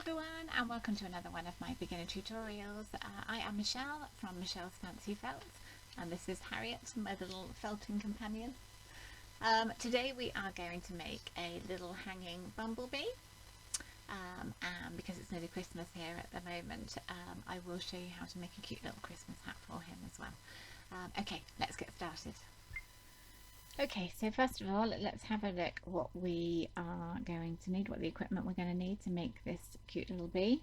everyone, and welcome to another one of my beginner tutorials. I am Michelle from Michelle's Fancy Felt, and this is Harriet, my little felting companion. Today we are going to make a little hanging bumblebee, and because it's nearly Christmas here at the moment, I will show you how to make a cute little Christmas hat for him as well. Okay, let's get started. Okay, so first of all, let's have a look what we are going to need, what the equipment we're going to need to make this cute little bee.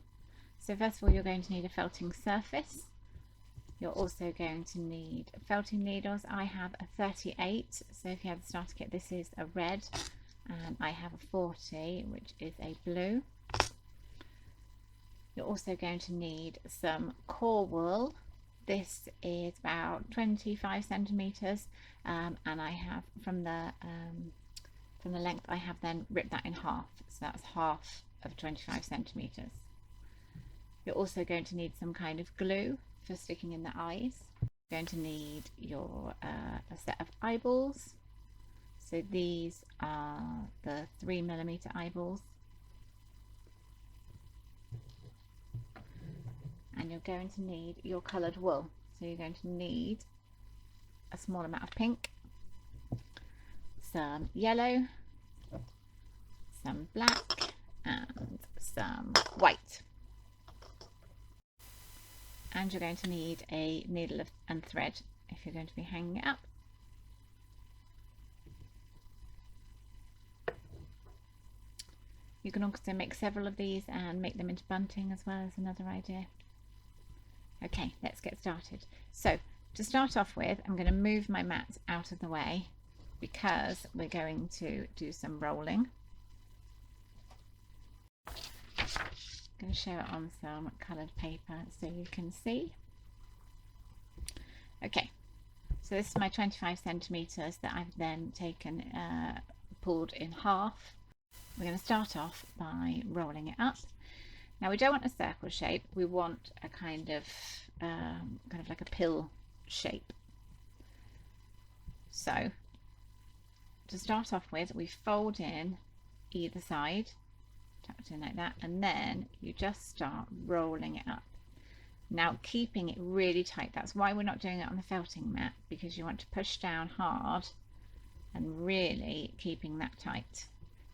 So first of all, you're going to need a felting surface. You're also going to need felting needles. I have a 38, so if you have the starter kit, this is a red, and I have a 40, which is a blue. You're also going to need some core wool. This is about 25 centimeters, and I have from the length I have then ripped that in half, so that's half of 25 centimeters. You're also going to need some kind of glue for sticking in the eyes. You're going to need your a set of eyeballs. So these are the 3mm eyeballs. And you're going to need your coloured wool. So you're going to need a small amount of pink, some yellow, some black, and some white. And you're going to need a needle and thread if you're going to be hanging it up. You can also make several of these and make them into bunting as well, as another idea. Okay, let's get started. So to start off with, I'm going to move my mat out of the way because we're going to do some rolling. I'm going to show it on some coloured paper so you can see. Okay, so this is my 25 centimeters that I've then taken, pulled in half. We're going to start off by rolling it up. Now we don't want a circle shape, we want a kind of like a pill shape. So to start off with, we fold in either side, tucked in like that, and then you just start rolling it up. Now keeping it really tight, that's why we're not doing it on the felting mat, because you want to push down hard and really keeping that tight.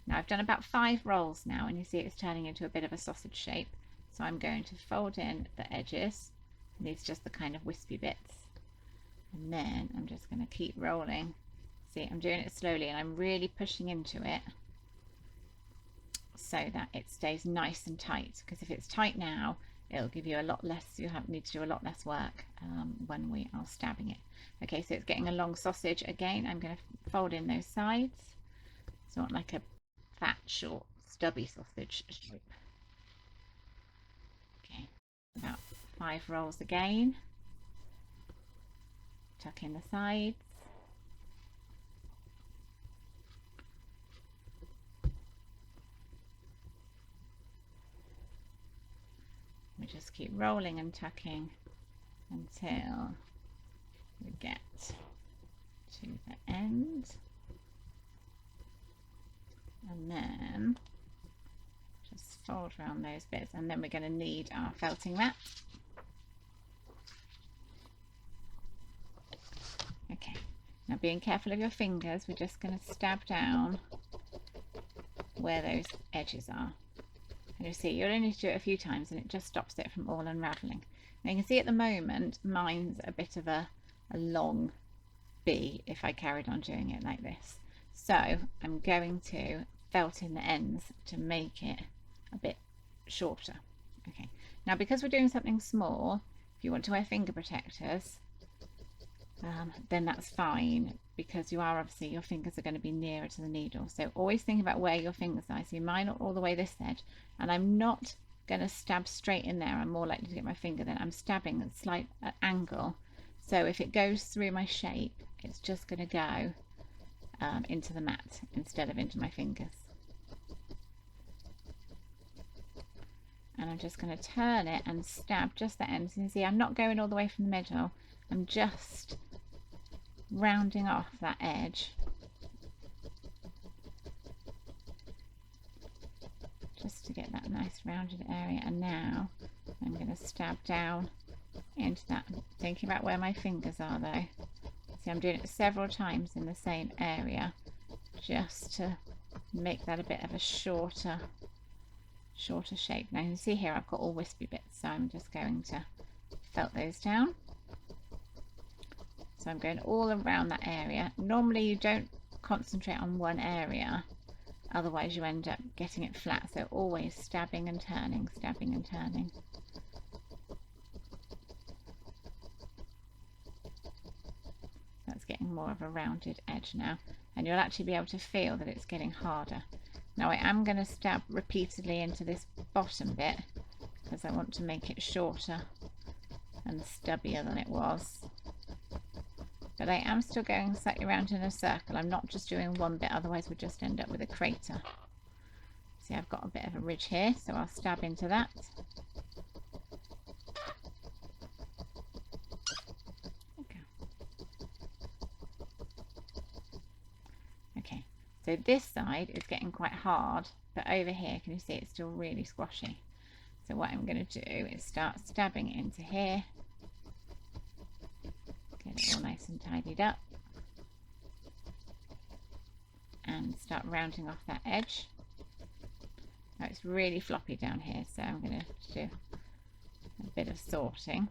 Now I've done about 5 rolls now, and you see it's turning into a bit of a sausage shape. So I'm going to fold in the edges, and these are just the kind of wispy bits. And then I'm just going to keep rolling. See, I'm doing it slowly, and I'm really pushing into it so that it stays nice and tight. Because if it's tight now, it'll give you a lot less, need to do a lot less work when we are stabbing it. Okay, so it's getting a long sausage again. I'm going to fold in those sides. So not like a fat, short, stubby sausage shape. Okay, about 5 rolls again. Tuck in the sides. We just keep rolling and tucking until we get to the end. And then just fold around those bits, and then we're going to need our felting mat. Okay, now being careful of your fingers, we're just going to stab down where those edges are. And you'll see you'll only need to do it a few times and it just stops it from all unraveling. Now you can see at the moment mine's a bit of a long bee if I carried on doing it like this. So I'm going to felt in the ends to make it a bit shorter. Okay, now because we're doing something small, if you want to wear finger protectors, then that's fine, because you are obviously, your fingers are going to be nearer to the needle. So always think about where your fingers are. See, mine are all the way this edge, and I'm not going to stab straight in there. I'm more likely to get my finger, then I'm stabbing at a slight angle. So if it goes through my shape, it's just going to go into the mat instead of into my fingers. And I'm just going to turn it and stab just the ends. You can see I'm not going all the way from the middle, I'm just rounding off that edge, just just to get that nice rounded area. And now I'm going to stab down into that, thinking about where my fingers are though. See, I'm doing it several times in the same area just to make that a bit of a shorter shape. Now you can see here I've got all wispy bits, so I'm just going to felt those down. So I'm going all around that area. Normally you don't concentrate on one area, otherwise you end up getting it flat, so always stabbing and turning, stabbing and turning. That's getting more of a rounded edge now, and you'll actually be able to feel that it's getting harder. Now I am going to stab repeatedly into this bottom bit because I want to make it shorter and stubbier than it was. But I am still going slightly around in a circle. I'm not just doing one bit, otherwise we'll just end up with a crater. See, I've got a bit of a ridge here, so I'll stab into that. Okay, so this side is getting quite hard, but over here, can you see it's still really squashy? So what I'm going to do is start stabbing it into here. Get it all nice and tidied up. And start rounding off that edge. Now it's really floppy down here, so I'm going to do a bit of sorting.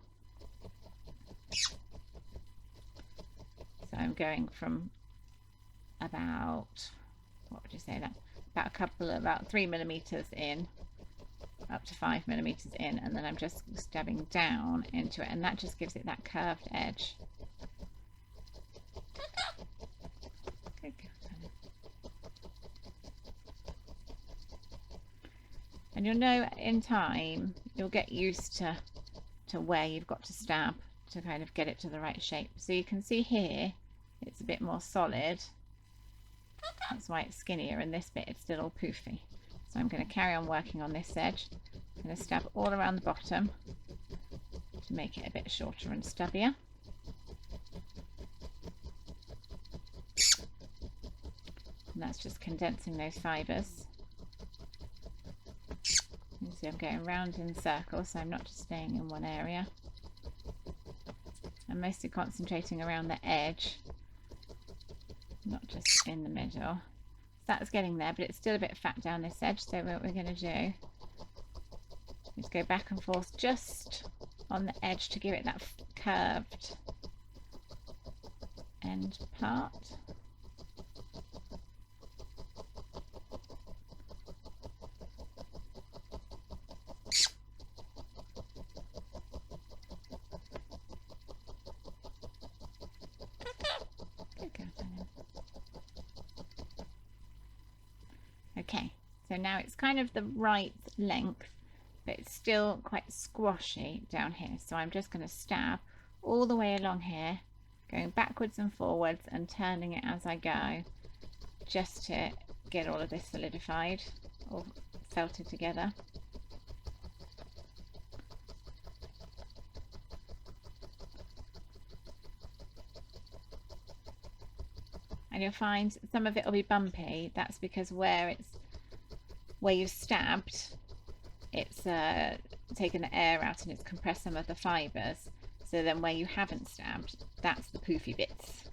So I'm going from about, what would you say that? About 3 millimeters in, up to 5 millimeters in, and then I'm just stabbing down into it, and that just gives it that curved edge. And you'll know in time, you'll get used to where you've got to stab to kind of get it to the right shape. So you can see here, it's a bit more solid. That's why it's skinnier, and this bit it's still all poofy. So I'm going to carry on working on this edge. I'm going to stab all around the bottom to make it a bit shorter and stubbier. And that's just condensing those fibres. You see I'm going round in circles, so I'm not just staying in one area. I'm mostly concentrating around the edge, not just in the middle. So that's getting there, but it's still a bit fat down this edge, so what we're going to do is go back and forth just on the edge to give it that curved end part. Okay, so now it's kind of the right length, but it's still quite squashy down here. So I'm just going to stab all the way along here, going backwards and forwards and turning it as I go, just to get all of this solidified or felted together. And you'll find some of it will be bumpy. That's because where you've stabbed, it's taken the air out and it's compressed some of the fibres. So then where you haven't stabbed, that's the poofy bits.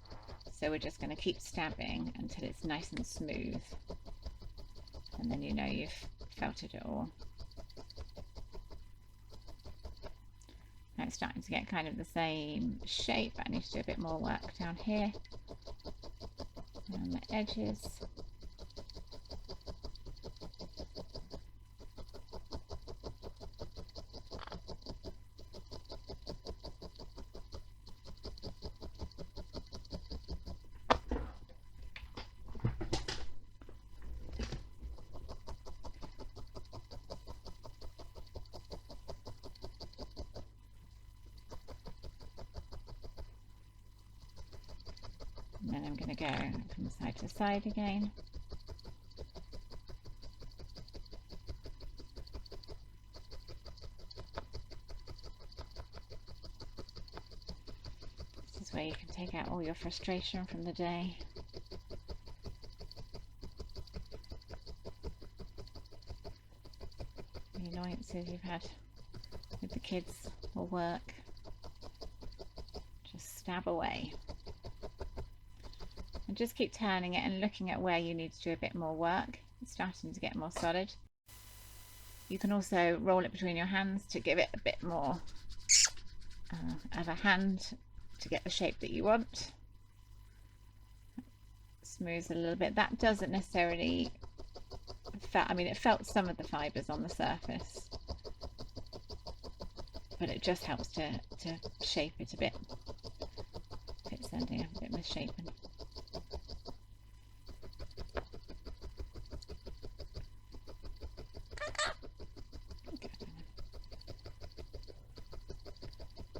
So we're just going to keep stabbing until it's nice and smooth, and then you know you've felted it all. Now it's starting to get kind of the same shape, but I need to do a bit more work down here around the edges. And then I'm going to go from side to side again. This is where you can take out all your frustration from the day. Any annoyances you've had with the kids or work, just stab away. And just keep turning it and looking at where you need to do a bit more work. It's starting to get more solid. You can also roll it between your hands to give it a bit more of a hand to get the shape that you want. Smooth a little bit. That doesn't necessarily I mean, it felt some of the fibres on the surface, but it just helps to shape it a bit if it's ending up a bit misshapen.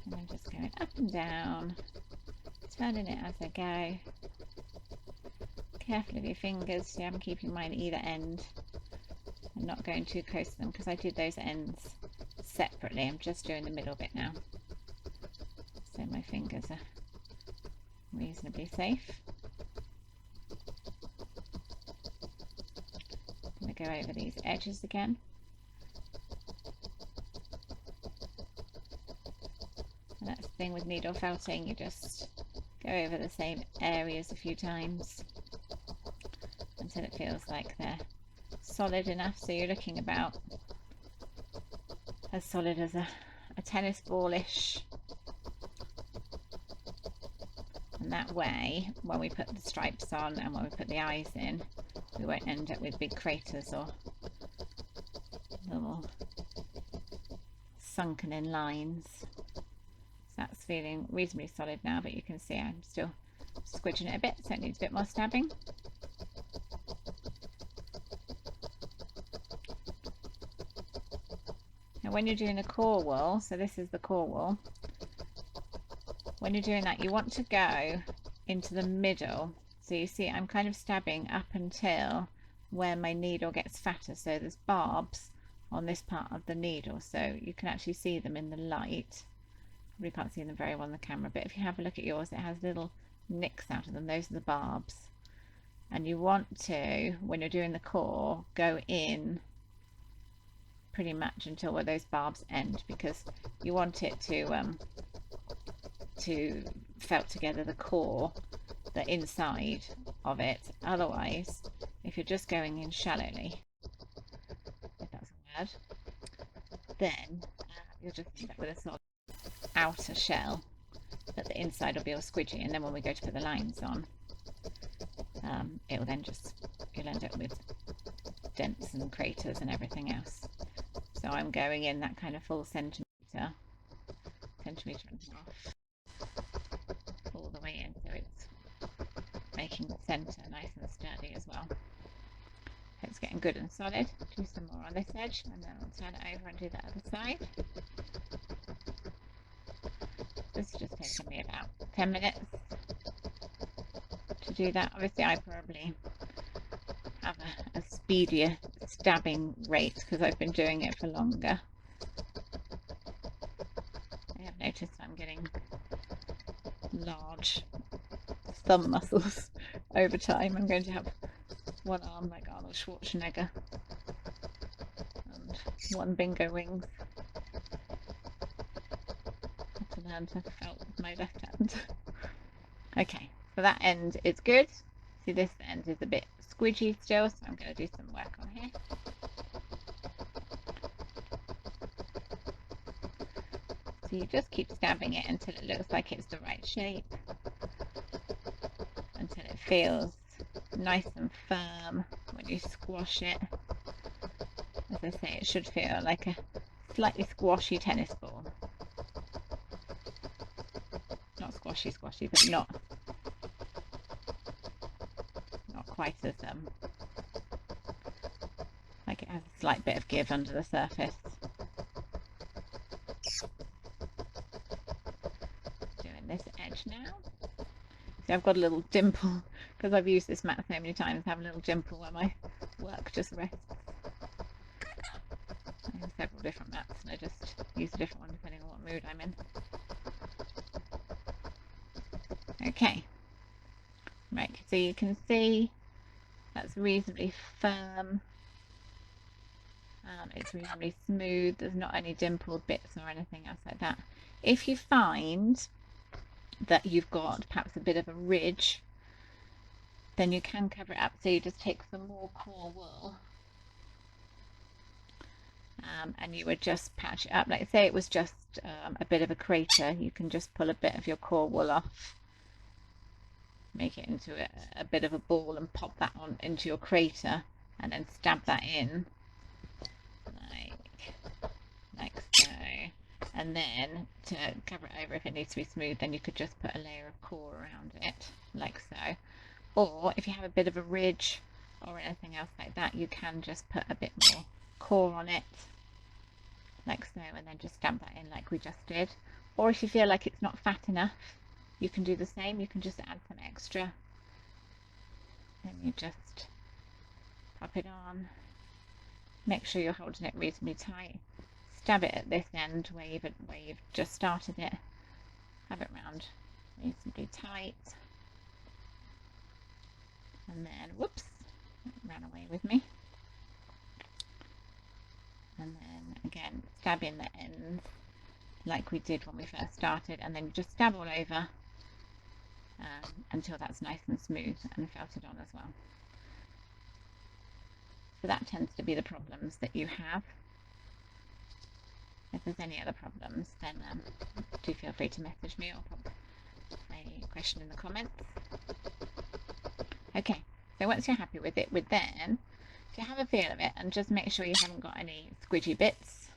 And I'm just going up and down, turning it as I go. Careful of your fingers. See, I'm keeping mine either end and not going too close to them because I did those ends separately. I'm just doing the middle bit now, so my fingers are reasonably safe. I'm going to go over these edges again. And that's the thing with needle felting, you just go over the same areas a few times until it feels like they're solid enough. So you're looking about as solid as a tennis ball-ish. And that way, when we put the stripes on and when we put the eyes in, we won't end up with big craters or little sunken in lines. So that's feeling reasonably solid now, but you can see I'm still squidging it a bit, so it needs a bit more stabbing. Now when you're doing a core wool, so this is the core wool, when you're doing that you want to go into the middle. So you see I'm kind of stabbing up until where my needle gets fatter, so there's barbs on this part of the needle, so you can actually see them in the light. Probably can't see them very well on the camera, but if you have a look at yours, it has little nicks out of them. Those are the barbs, and you want to, when you're doing the core, go in pretty much until where those barbs end, because you want it to felt together the core, the inside of it. Otherwise, if you're just going in shallowly, if that's a word, then you'll just end up with a sort of outer shell, but the inside will be all squidgy, and then when we go to put the lines on, it'll then just, you'll end up with dents and craters and everything else. So I'm going in that kind of full centimetre and a half all the way in, so it's making the centre nice and sturdy as well. It's getting good and solid. Do some more on this edge and then I'll turn it over and do the other side. This has just taken me about 10 minutes to do that. Obviously I probably have a speedier stabbing rate because I've been doing it for longer. I have noticed I'm getting large thumb muscles over time. I'm going to have one arm like Arnold Schwarzenegger and one bingo wings. I have to learn to felt with my left hand. Okay, so that end is good. See, this end is a bit squidgy still, so I'm going to do some work on here. So you just keep stabbing it until it looks like it's the right shape, until it feels nice and firm when you squash it. As I say, it should feel like a slightly squashy tennis ball. Not squashy, but not quite as like it has a slight bit of give under the surface. Doing this edge now. See, I've got a little dimple because I've used this mat so many times. I have a little dimple where my work just rests. I have several different mats and I just use a different one depending on what mood I'm in. Okay, right, so you can see that's reasonably firm. It's reasonably smooth. There's not any dimpled bits or anything else like that. If you find that you've got perhaps a bit of a ridge, then you can cover it up. So you just take some more core wool and you would just patch it up. Like say it was just a bit of a crater, you can just pull a bit of your core wool off, make it into a bit of a ball and pop that on into your crater and then stab that in like so. And then to cover it over, if it needs to be smooth, then you could just put a layer of core around it like so. Or if you have a bit of a ridge or anything else like that, you can just put a bit more core on it like so, and then just stamp that in like we just did. Or if you feel like it's not fat enough, you can do the same. You can just add some extra, then you just pop it on, make sure you're holding it reasonably tight, stab it at this end where you've just started it, have it round reasonably tight, and then whoops, it ran away with me. And then again stab in the ends like we did when we first started, and then you just stab all over until that's nice and smooth and felted on as well. So that tends to be the problems that you have. If there's any other problems, then do feel free to message me or pop a question in the comments. Okay, so once you're happy with it, then to have a feel of it and just make sure you haven't got any squidgy bits.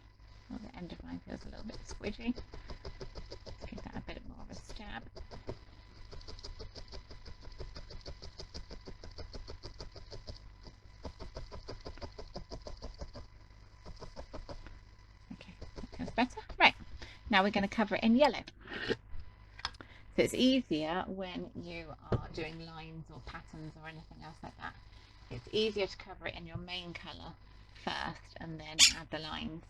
Well, the end of mine feels a little bit squidgy. Let's give that a bit more of a stab. Okay, that feels better. Right, now we're going to cover it in yellow. So it's easier when you are doing lines or patterns or anything else like that. It's easier to cover it in your main colour first and then add the lines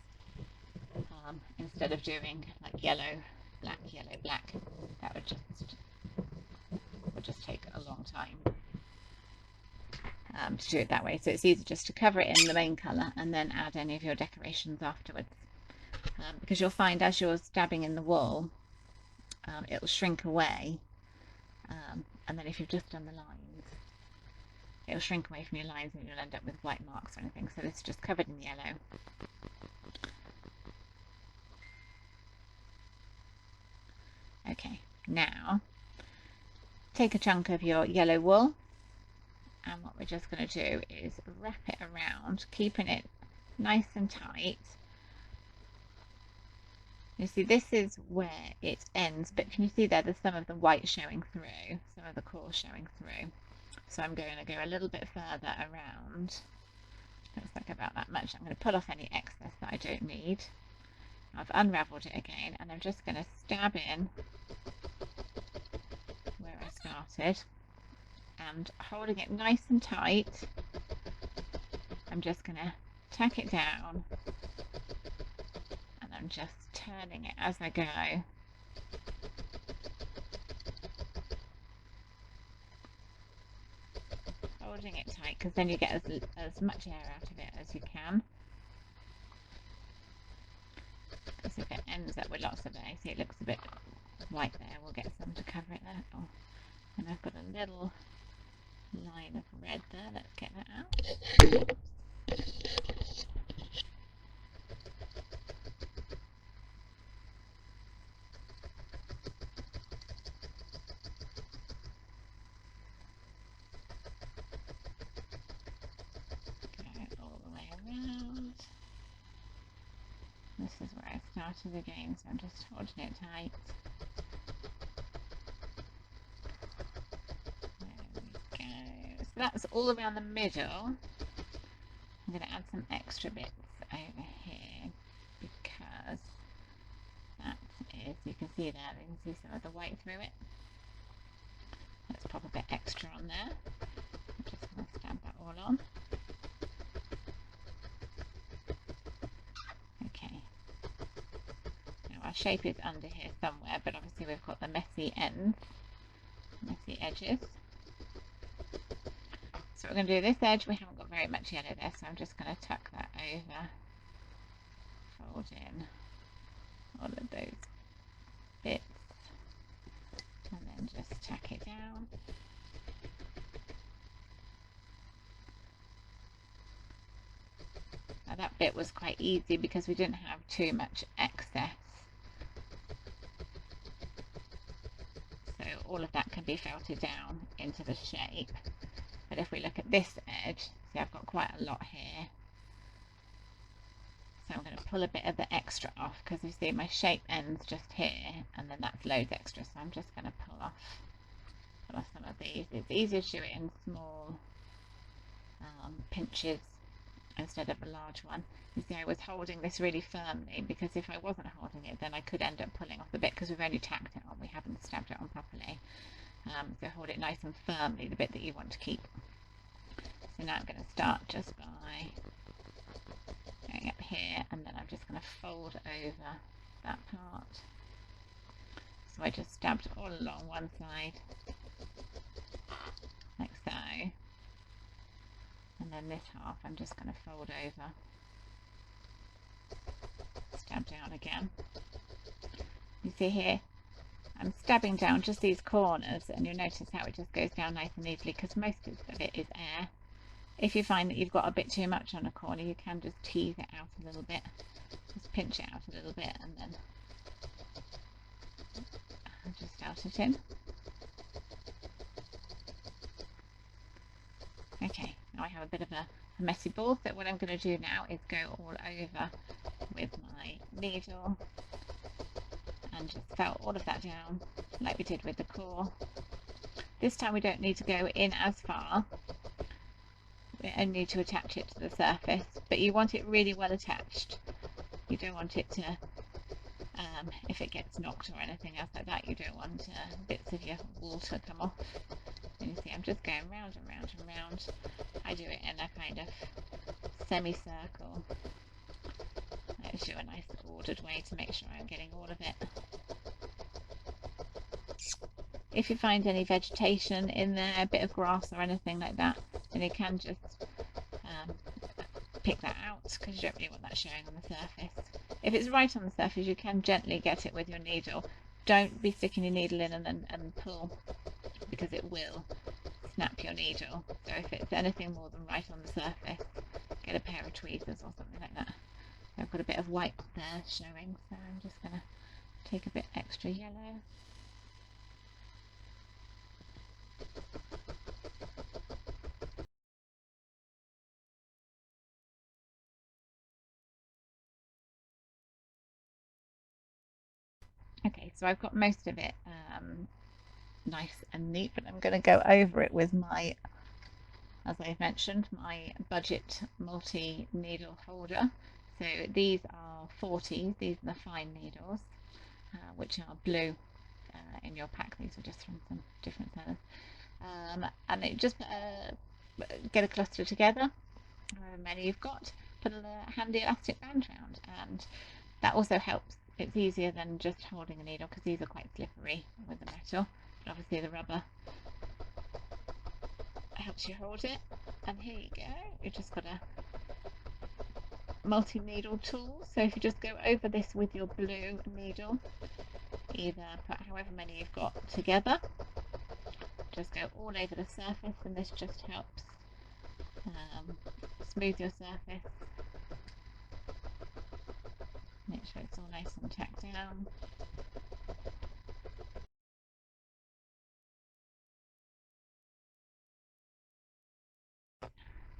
instead of doing like yellow, black. That would just take a long time to do it that way. So it's easier just to cover it in the main colour and then add any of your decorations afterwards, because you'll find as you're dabbing in the wool, it'll shrink away, and then if you've just done the lines, it'll shrink away from your lines and you'll end up with white marks or anything. So this is just covered in yellow. Okay, now take a chunk of your yellow wool, and what we're just going to do is wrap it around, keeping it nice and tight. You see, this is where it ends, but can you see there's some of the white showing through, some of the core showing through. So I'm going to go a little bit further around. Looks like about that much. I'm going to pull off any excess that I don't need. I've unravelled it again, and I'm just going to stab in where I started, and holding it nice and tight, I'm just going to tack it down, and I'm just turning it as I go. Holding it tight, because then you get as much air out of it as you can. Because if it ends up with lots of air, see it looks a bit white there, we'll get some to cover it there. Oh, and I've got a little line of red there, let's get that out. This is where I started again, so I'm just holding it tight. There we go. So that's all around the middle. I'm going to add some extra bits over here, because that is, you can see there, you can see some of the white through it. Let's pop a bit extra on there. I'm just going to stamp that all on. Shape is under here somewhere, but obviously we've got the messy ends, messy edges. So we're going to do this edge. We haven't got very much yellow there, so I'm just going to tuck that over fold in all of those bits and then just tack it down. Now that bit was quite easy because we didn't have too much excess. So all of that can be felted down into the shape. But if we look at this edge, see I've got quite a lot here. So I'm going to pull a bit of the extra off because you see my shape ends just here and then that's loads extra. So I'm just going to pull off some of these. It's easier to do it in small pinches instead of a large one. You see I was holding this really firmly because if I wasn't holding it then I could end up pulling off the bit because we've only tacked it on, we haven't stabbed it on properly. So hold it nice and firmly, the bit that you want to keep. So now I'm going to start just by going up here and then I'm just going to fold over that part. So I just stabbed all along one side like so, and then this half I'm just going to fold over, stab down again. You see here I'm stabbing down just these corners and you'll notice how it just goes down nice and easily because most of it is air. If you find that you've got a bit too much on a corner, you can just tease it out a little bit, just pinch it out a little bit and then just out it in. Okay, now I have a bit of a messy ball, so what I'm going to do now is go all over with my needle and just felt all of that down like we did with the core. This time we don't need to go in as far, we only need to attach it to the surface, but you want it really well attached. You don't want it to, if it gets knocked or anything else like that, you don't want bits of your wool to come off. And you see I'm just going round and round and round. I do it in a kind of semicircle. I do a nice ordered way to make sure I'm getting all of it. If you find any vegetation in there, a bit of grass or anything like that, then you can just pick that out because you don't really want that showing on the surface. If it's right on the surface, you can gently get it with your needle. Don't be sticking your needle in and pull because it will snap your needle. So if it's anything more than right on the surface, get a pair of tweezers or something like that. I've got a bit of white there showing, so I'm just going to take a bit extra yellow. Okay, so I've got most of it nice and neat, but I'm going to go over it with my, as I've mentioned, my budget multi-needle holder. So these are 40s, these are the fine needles, which are blue in your pack. These are just from some different sellers. And it just get a cluster together, however many you've got, put a handy elastic band round, and that also helps. It's easier than just holding a needle because these are quite slippery with the metal, but obviously the rubber helps you hold it. And here you go, you've just got a multi-needle tool, so if you just go over this with your blue needle, either put however many you've got together, just go all over the surface, and this just helps smooth your surface, make sure it's all nice and tacked down.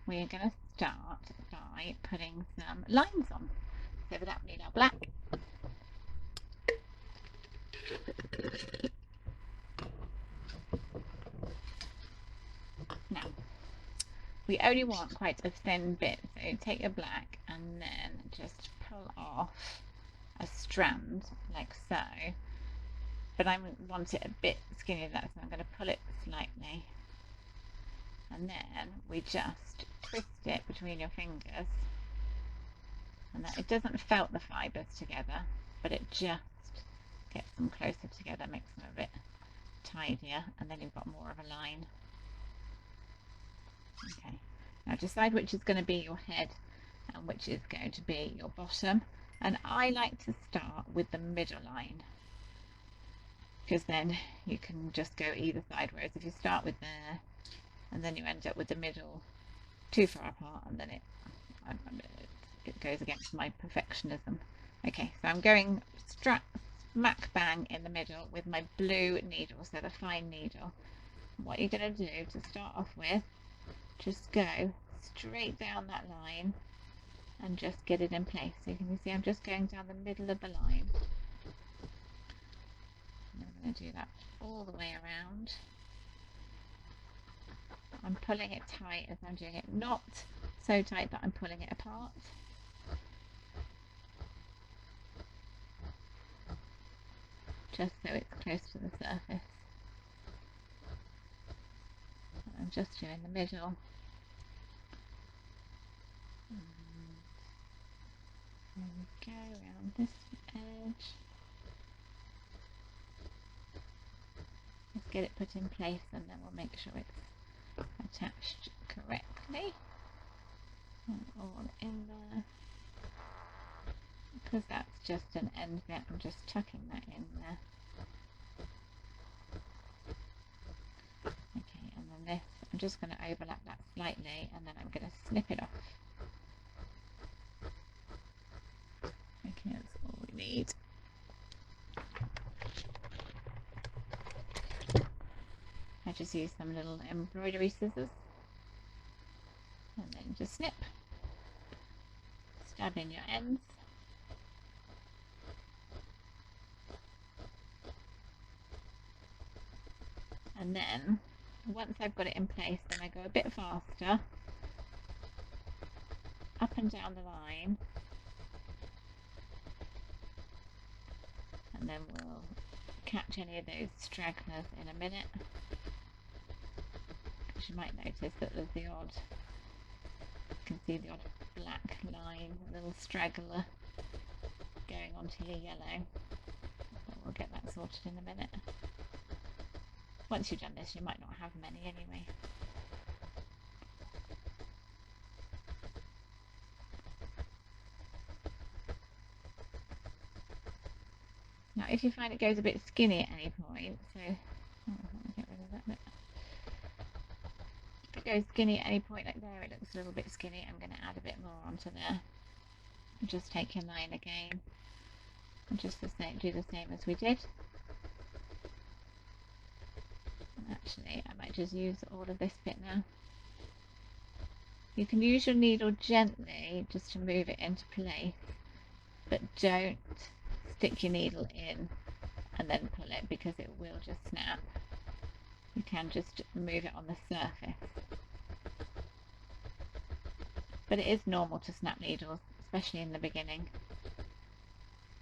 We're going to start by putting some lines on. So for that we need our black. Now, we only want quite a thin bit, so take your black and then just pull off a strand like so, but I want it a bit skinnier than that, so I'm going to pull it slightly, and then we just twist it between your fingers, and that it doesn't felt the fibres together, but it just gets them closer together, makes them a bit tidier, and then you've got more of a line. Okay, now decide which is going to be your head and which is going to be your bottom. And I like to start with the middle line, because then you can just go either side, whereas if you start with there and then you end up with the middle too far apart, and then it goes against my perfectionism. Okay, so I'm going smack bang in the middle with my blue needle, so the fine needle. What you're going to do to start off with, just go straight down that line and just get it in place. So you can see I'm just going down the middle of the line. And I'm going to do that all the way around. I'm pulling it tight as I'm doing it, not so tight that I'm pulling it apart. Just so it's close to the surface. I'm just doing the middle. And there we go, around this edge. Let's get it put in place and then we'll make sure it's attached correctly. And all in there. Because that's just an end bit, I'm just tucking that in there. Okay, and then this, I'm just going to overlap that slightly and then I'm going to snip it off. Okay, that's all we need. I just use some little embroidery scissors and then just snip. Stab in your ends. And then once I've got it in place, then I go a bit faster up and down the line, and then we'll catch any of those stragglers in a minute, because you might notice that there's the odd, you can see the odd black line, a little straggler going onto your yellow. But we'll get that sorted in a minute. Once you've done this, you might not have many anyway. Now, if you find it goes a bit skinny at any point, so get rid of that bit. If it goes skinny at any point, like there, it looks a little bit skinny, I'm going to add a bit more onto there. And just take your line again, and just the same, do the same as we did. Actually, I might just use all of this bit now. You can use your needle gently just to move it into place, but don't stick your needle in and then pull it, because it will just snap. You can just move it on the surface. But it is normal to snap needles, especially in the beginning.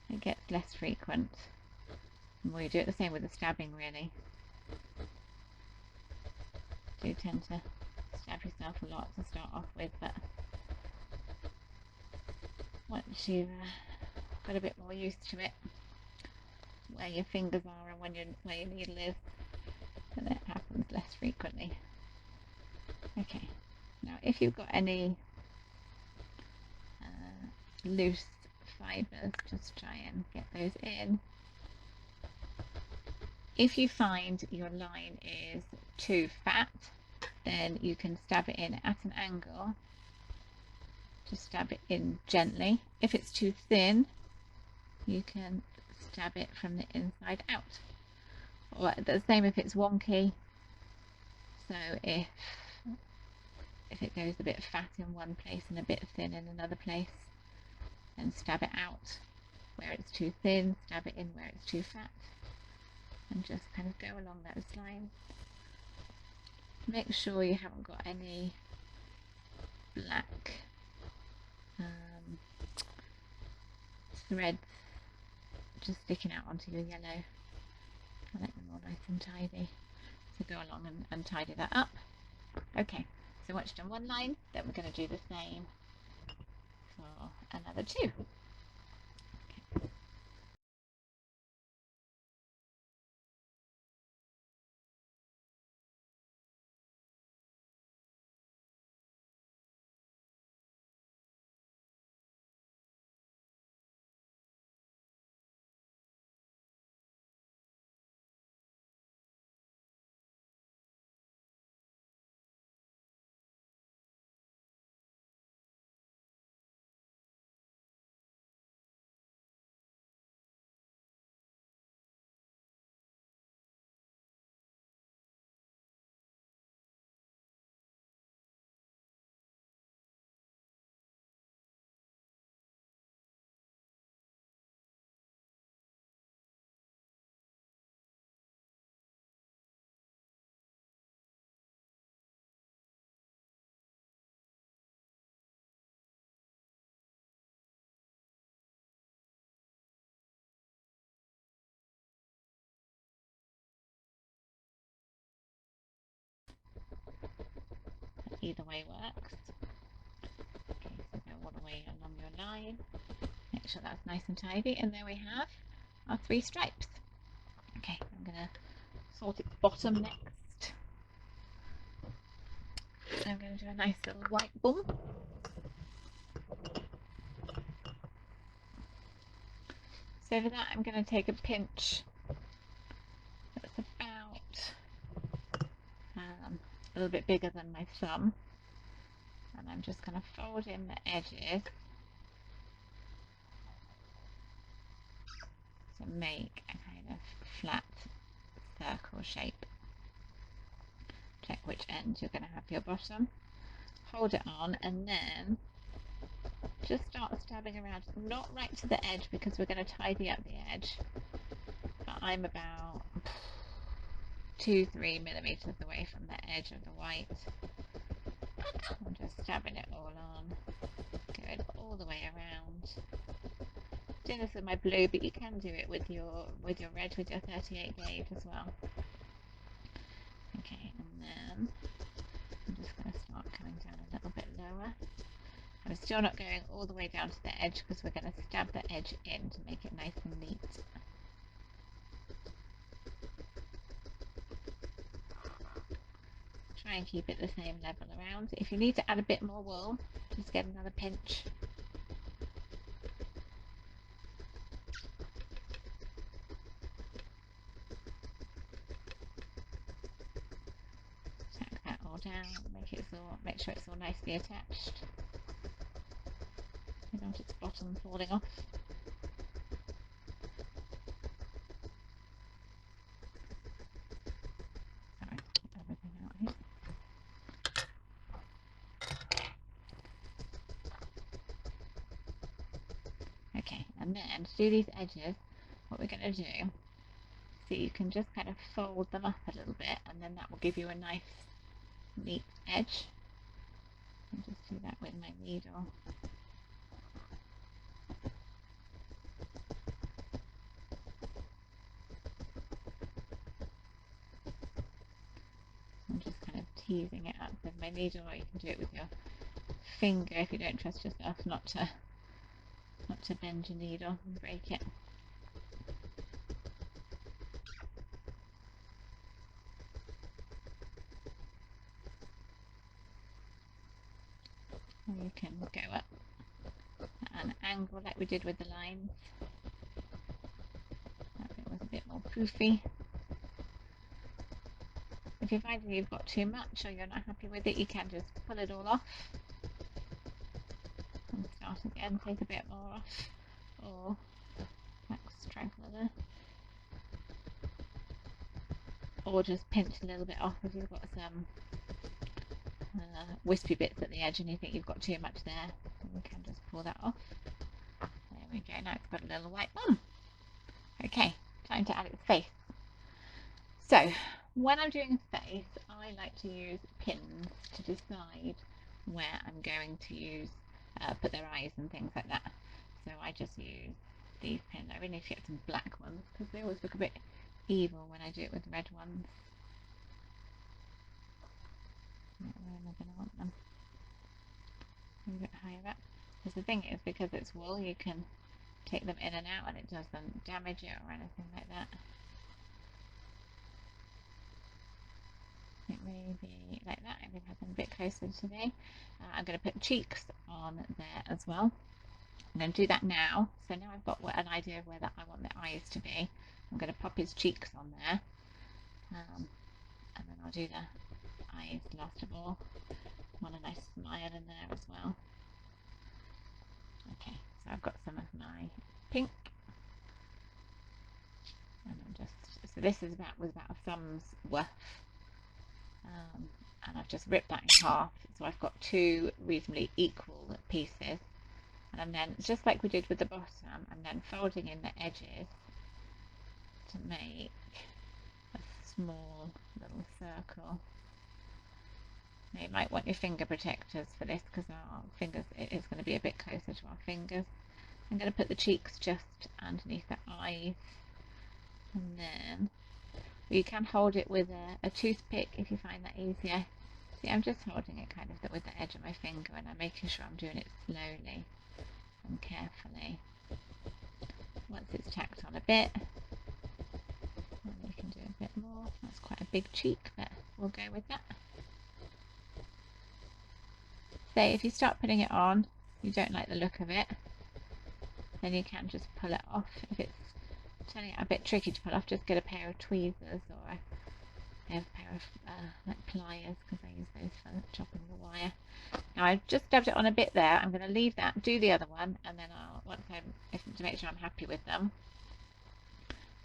It gets less frequent. And we do it the same with the stabbing, really. Do tend to stab yourself a lot to start off with, but once you've got a bit more used to it, where your fingers are and where your needle is, then it happens less frequently. Okay, now if you've got any loose fibres, just try and get those in. If you find your line is too fat, then you can stab it in at an angle. Just stab it in gently. If it's too thin, you can stab it from the inside out. Or the same if it's wonky. So if it goes a bit fat in one place and a bit thin in another place, then stab it out where it's too thin, stab it in where it's too fat, and just kind of go along those lines. Make sure you haven't got any black threads just sticking out onto your yellow. I like them all nice and tidy. So go along and tidy that up. Okay, so once you've done one line, then we're going to do the same for another two. either way works. Okay, so go all the way along your line. Make sure that's nice and tidy, and there we have our 3 stripes. Okay, I'm going to sort its bottom next. I'm going to do a nice little white bum. So for that I'm going to take a pinch that's about a little bit bigger than my thumb, and I'm just going to fold in the edges to make a kind of flat circle shape. Check which end you're going to have for your bottom, hold it on, and then just start stabbing around, not right to the edge because we're going to tidy up the edge, but I'm about 2-3 millimeters away from the edge of the white. I'm just stabbing it all on, going all the way around. Do this with my blue, but you can do it with your red, with your 38 gauge as well. Okay, and then I'm just going to start coming down a little bit lower. I'm still not going all the way down to the edge because we're going to stab the edge in to make it nice and neat. Try and keep it the same level around. If you need to add a bit more wool, just get another pinch. Tack that all down, make sure it's all nicely attached. I don't want its bottom falling off. Sorry, get everything out here. Okay, and then to do these edges, what we're going to do, so you can just kind of fold them up a little bit, and then that will give you a nice neat edge. I'll just do that with my needle. I'm just kind of teasing it up with my needle, or you can do it with your finger if you don't trust yourself not to bend your needle and break it. Or you can go up at an angle like we did with the lines. That bit was a bit more poofy. If you find that you've got too much or you're not happy with it, you can just pull it all off and start again, take a bit more off, or strengthen it, or just pinch a little bit off if you've got some wispy bits at the edge and you think you've got too much there, and you can just pull that off. There we go, now it's got a little white bum. Okay, time to add its face. So when I'm doing a face, I like to use pins to decide where I'm going to use put their eyes and things like that. So I just use these pins. I really need to get some black ones because they always look a bit evil when I do it with red ones. Where am I going to want them? A bit higher up. Because the thing is, because it's wool, you can take them in and out and it doesn't damage it or anything like that. It may be like that. I'm going to have them a bit closer today. I'm going to put cheeks on there as well. I'm going to do that now. So now I've got an idea of where I want the eyes to be. I'm going to pop his cheeks on there. And then I'll do the eyes last of all. I want a nice smile in there as well. Okay, so I've got some of my pink. And I'm just, so this is was about a thumb's worth. And I've just ripped that in half, so I've got 2 reasonably equal pieces, and I'm then, just like we did with the bottom, I'm then folding in the edges to make a small little circle. Now you might want your finger protectors for this because our fingers, it is going to be a bit closer to our fingers. I'm going to put the cheeks just underneath the eyes, and then you can hold it with a toothpick if you find that easier. See, I'm just holding it kind of with the edge of my finger, and I'm making sure I'm doing it slowly and carefully. Once it's tacked on a bit, then you can do a bit more. That's quite a big cheek, but we'll go with that. So if you start putting it on, you don't like the look of it, then you can just pull it off. If it's turning out a bit tricky to pull off, just get a pair of tweezers or a pair of like pliers, because I use those for chopping the wire. Now I've just dabbed it on a bit there. I'm going to leave that, do the other one, and then to make sure I'm happy with them,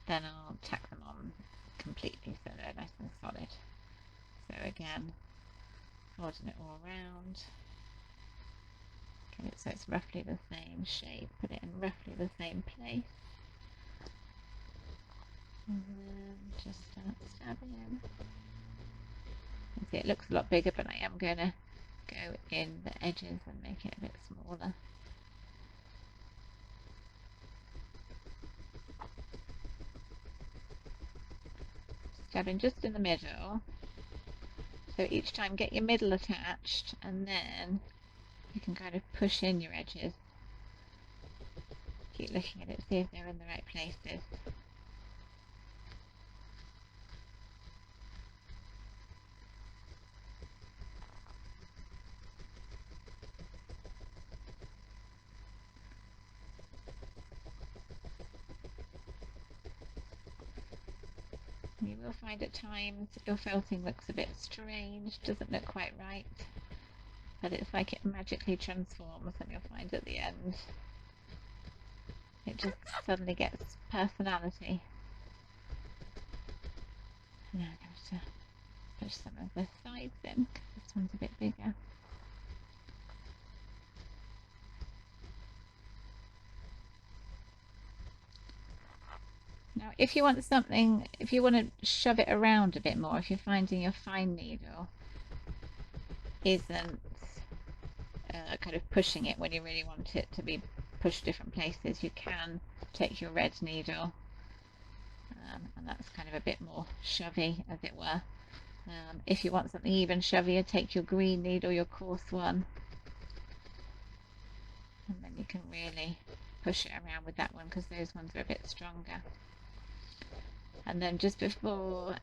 then I'll tack them on completely so they're nice and solid. So again, folding it all around. Okay, so it's roughly the same shape. Put it in roughly the same place. And then just start stabbing. See, it looks a lot bigger, but I am going to go in the edges and make it a bit smaller. Stabbing just in the middle. So each time get your middle attached, and then you can kind of push in your edges. Keep looking at it, see if they're in the right places. You will find at times your felting looks a bit strange, doesn't look quite right, but it's like it magically transforms, and you'll find at the end it just suddenly gets personality. Now I'm going to push some of the sides in, because this one's a bit bigger. Now if you want something, if you want to shove it around a bit more, if you're finding your fine needle isn't kind of pushing it when you really want it to be pushed different places, you can take your red needle, and that's kind of a bit more shovey, as it were. If you want something even shovier, take your green needle, your coarse one, and then you can really push it around with that one, because those ones are a bit stronger. And then just before,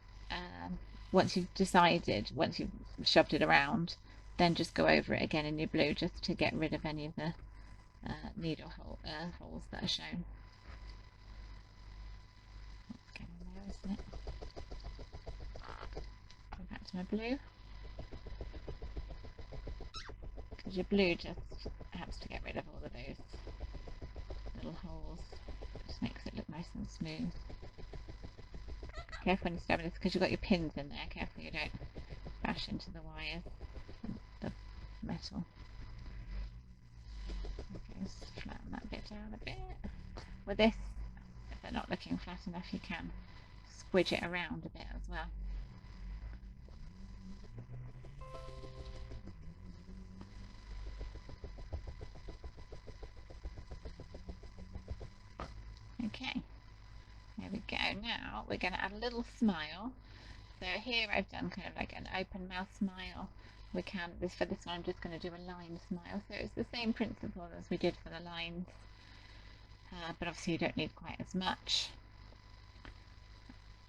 once you've decided, once you've shoved it around, then just go over it again in your blue, just to get rid of any of the needle holes that are shown. That's getting there, isn't it? Go back to my blue, because your blue just helps to get rid of all of those little holes. It just makes it look nice and smooth. Careful when you're stabbing this, because you've got your pins in there. Careful you don't bash into the wires and the metal. Okay, just flatten that bit down a bit. With this, if they're not looking flat enough, you can squidge it around a bit as well. Okay, there we go. Now we're going to add a little smile. So here I've done kind of like an open mouth smile. We can, for this one I'm just going to do a line smile. So it's the same principle as we did for the lines, but obviously you don't need quite as much.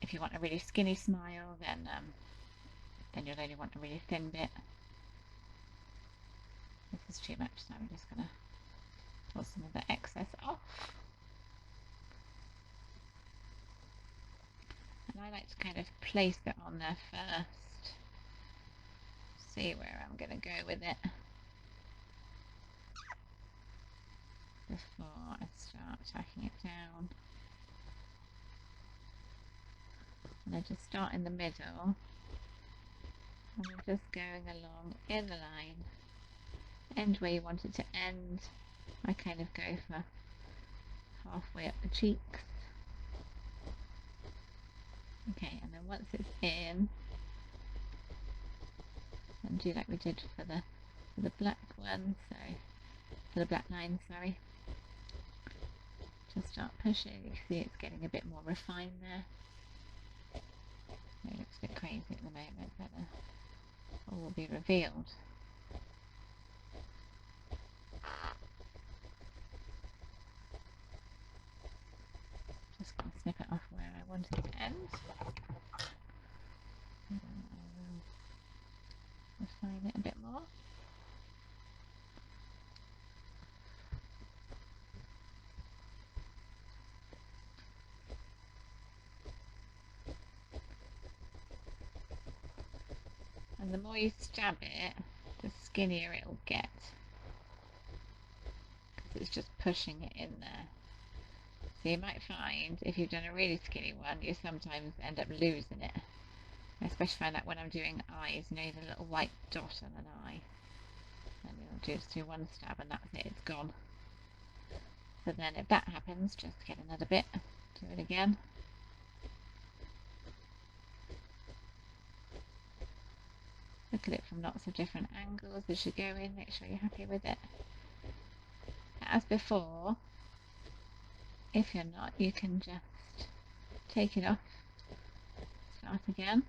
If you want a really skinny smile, then you'll only want a really thin bit. This is too much, so I'm just going to pull some of the excess off. And I like to kind of place it on there first, see where I'm going to go with it before I start tacking it down. And I just start in the middle, and I'm just going along in the line, end where you want it to end. I kind of go for halfway up the cheeks. Okay, and then once it's in, and do like we did for the black one, so for the black line, sorry. Just start pushing. You can see it's getting a bit more refined there. It looks a bit crazy at the moment, but all will be revealed. Just going to snip it off where I wanted it to end. And then I will refine it a bit more. And the more you stab it, the skinnier it will get, because it's just pushing it in there. So you might find, if you've done a really skinny one, you sometimes end up losing it. I especially find that when I'm doing eyes, you know, the little white dot on an eye. And you'll just do one stab and that's it, it's gone. So then if that happens, just get another bit, do it again. Look at it from lots of different angles as you go in, make sure you're happy with it. As before, if you're not, you can just take it off, start again.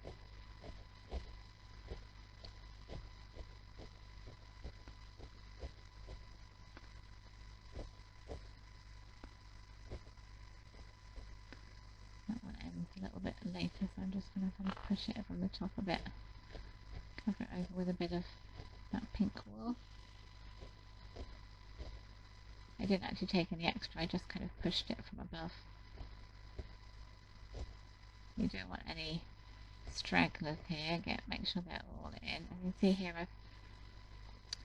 That one ends a little bit later, so I'm just going to kind of push it from the top a bit. Cover it over with a bit of that pink wool. I didn't actually take any extra, I just kind of pushed it from above. You don't want any stragglers here, make sure they're all in. And you see here, I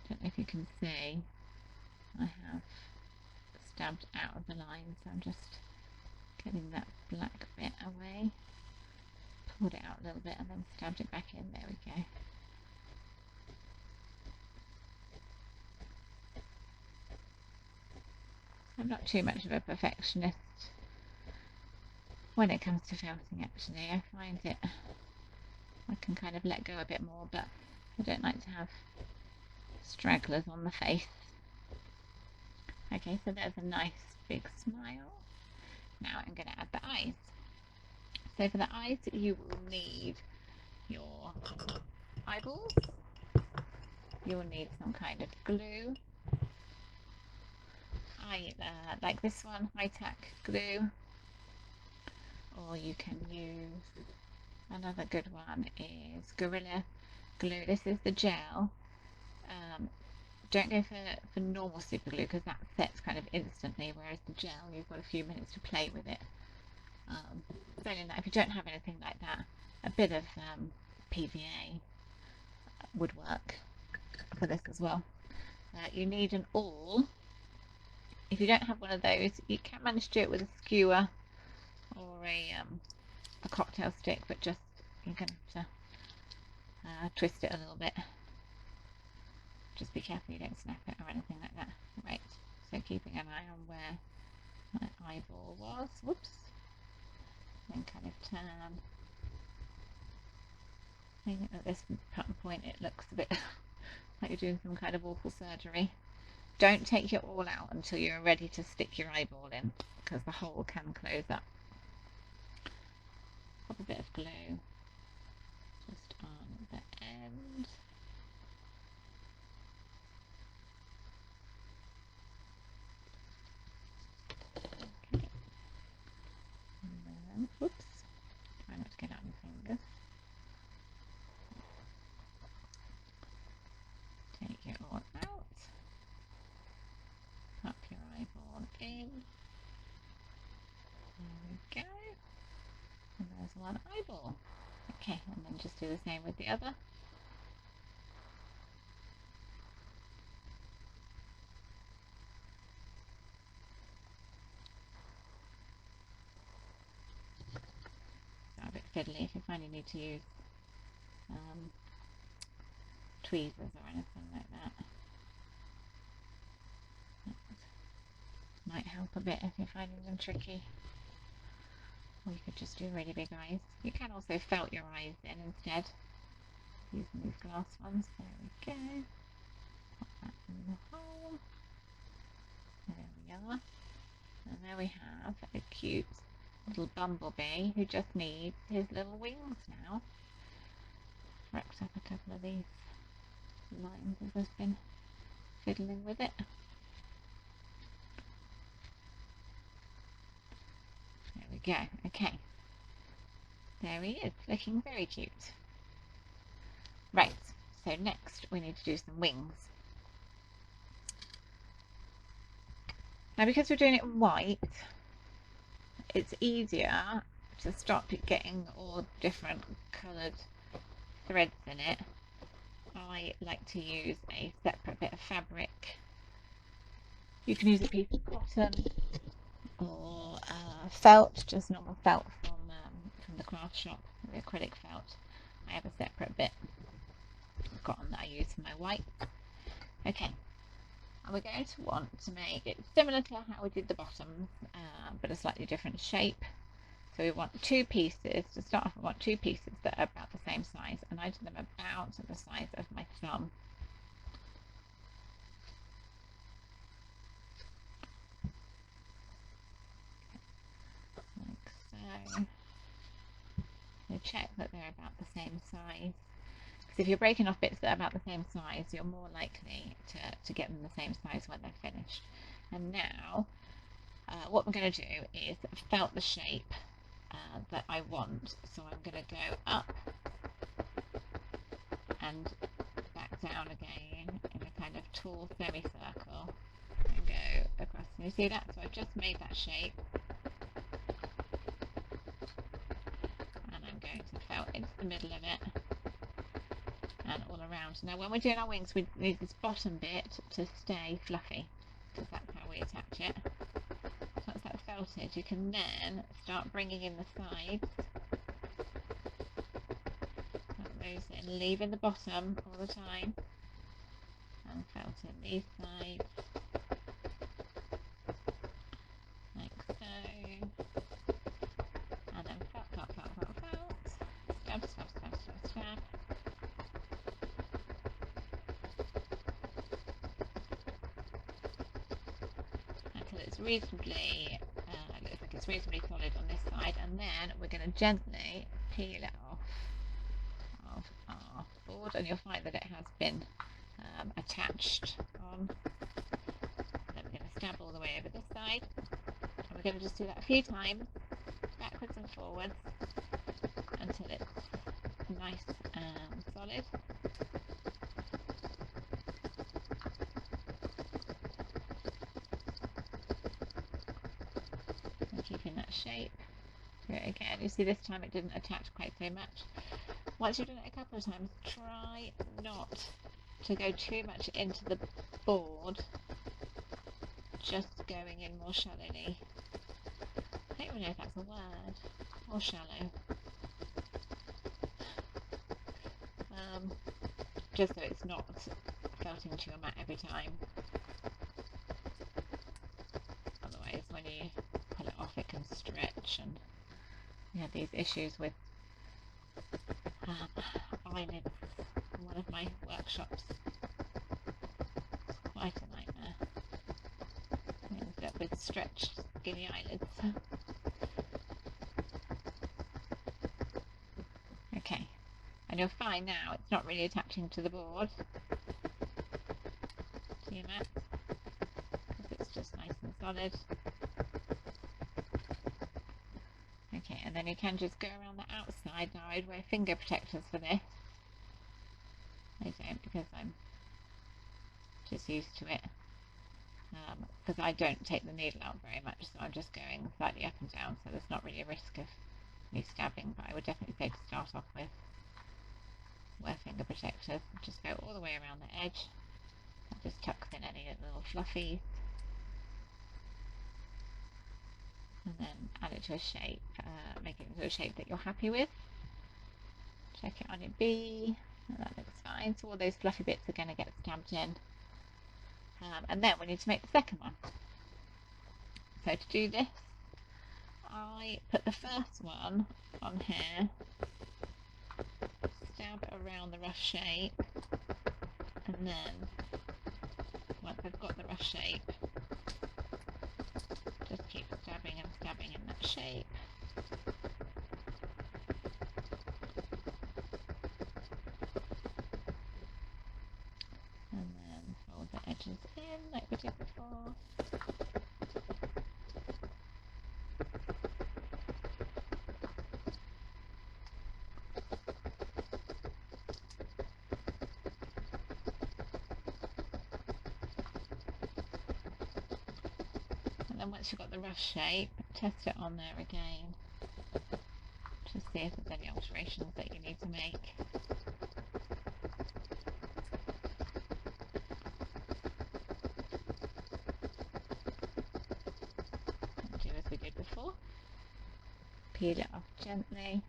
don't know if you can see, I have stabbed out of the line, so I'm just getting that black bit away. Pulled it out a little bit and then stabbed it back in, there we go. I'm not too much of a perfectionist when it comes to felting actually. I find it, I can kind of let go a bit more, but I don't like to have stragglers on the face. Okay, so there's a nice big smile. Now I'm going to add the eyes. So for the eyes you will need your eyeballs, you will need some kind of glue. I like this one, high-tack glue, or you can use another good one is Gorilla Glue. This is the gel. Don't go for normal super glue because that sets kind of instantly, whereas the gel you've got a few minutes to play with it. Saying that if you don't have anything like that, a bit of PVA would work for this as well. You need an awl. If you don't have one of those, you can manage to do it with a skewer or a cocktail stick, but just you're going to have to twist it a little bit. Just be careful you don't snap it or anything like that. Right, so keeping an eye on where my eyeball was. Whoops. Then kind of turn. I think at this point it looks a bit like you're doing some kind of awful surgery. Don't take your awl out until you're ready to stick your eyeball in, because the hole can close up. Pop a bit of glue just on the end. Okay. And then, whoops, try not to get out my fingers. Take it all out. Pop your eyeball in. There we go. And there's one eyeball. Okay, and then just do the same with the other. It's a bit fiddly if you find you need to use tweezers or anything like that. That might help a bit if you're finding them tricky. Or you could just do really big eyes. You can also felt your eyes in instead, using these glass ones. There we go. Pop that in the hole. There we are. And there we have a cute little bumblebee who just needs his little wings now. wrapped up a couple of these lines as I've been fiddling with it. There we go. Okay. There he is, looking very cute. Right, so next we need to do some wings. Now because we're doing it in white, it's easier to stop getting all different coloured threads in it. I like to use a separate bit of fabric. You can use a piece of cotton or felt, just normal felt from the craft shop, the acrylic felt. I have a separate bit of cotton that I use for my white. Okay, and we're going to want to make it similar to how we did the bottoms, but a slightly different shape. So we want two pieces. To start off, we want two pieces that are about the same size, and I did them about the size of my thumb. Like so. So check that they're about the same size. Because if you're breaking off bits that are about the same size, you're more likely to get them the same size when they're finished. And now, what we're going to do is felt the shape that I want. So I'm going to go up and back down again in a kind of tall semicircle and go across. And you see that? So I've just made that shape. And I'm going to felt into the middle of it and all around. Now when we're doing our wings, we need this bottom bit to stay fluffy, because that's how we attach it. Once that's felted, you can then start bringing in the sides. Put those in, leaving the bottom all the time, and felt in these sides, like so. And then felt, felt, felt, felt, felt. Stab, stab, stab, stab, stab. Until it's reasonably, looks like it's reasonably solid on this side, and then we're going to gently peel it off of our board, and you'll find that it has been attached on. Then we're going to stab all the way over this side, and we're going to just do that a few times, backwards and forwards, until it's nice and solid. And keeping that shape. Do it again. You see this time it didn't attach quite so much. Once you've done it a couple of times, try not to go too much into the board, just going in more shallowly. I don't even know if that's a word. More shallow. Just so it's not felting to your mat every time. Otherwise, when you pull it off, it can stretch, and you have these issues with eyelids in one of my workshops. It's quite a nightmare. I ended up with stretched, skinny eyelids. Okay, and you'll find now it's not really attaching to the board, to your mat, because it's just nice and solid. Okay, and then you can just go around the outside. Now I'd wear finger protectors for this. I don't, because I'm just used to it. Because I don't take the needle out very much, so I'm just going slightly up and down, so there's not really a risk of me stabbing, but I would definitely say to start off with, wear finger protectors. Just go all the way around the edge. That just tucks in any little fluffies. And then add it to a shape, make it into a shape that you're happy with. Check it on your bee, and that looks fine. So all those fluffy bits are going to get stamped in. And then we need to make the second one. So to do this, I put the first one on here, stab around the rough shape, and then once I've got the rough shape, just keep stabbing and stabbing in that shape. edges in like we did before. And then once you've got the rough shape, test it on there again to see if there's any alterations that you need to make. And do as we did before. Peel it off gently.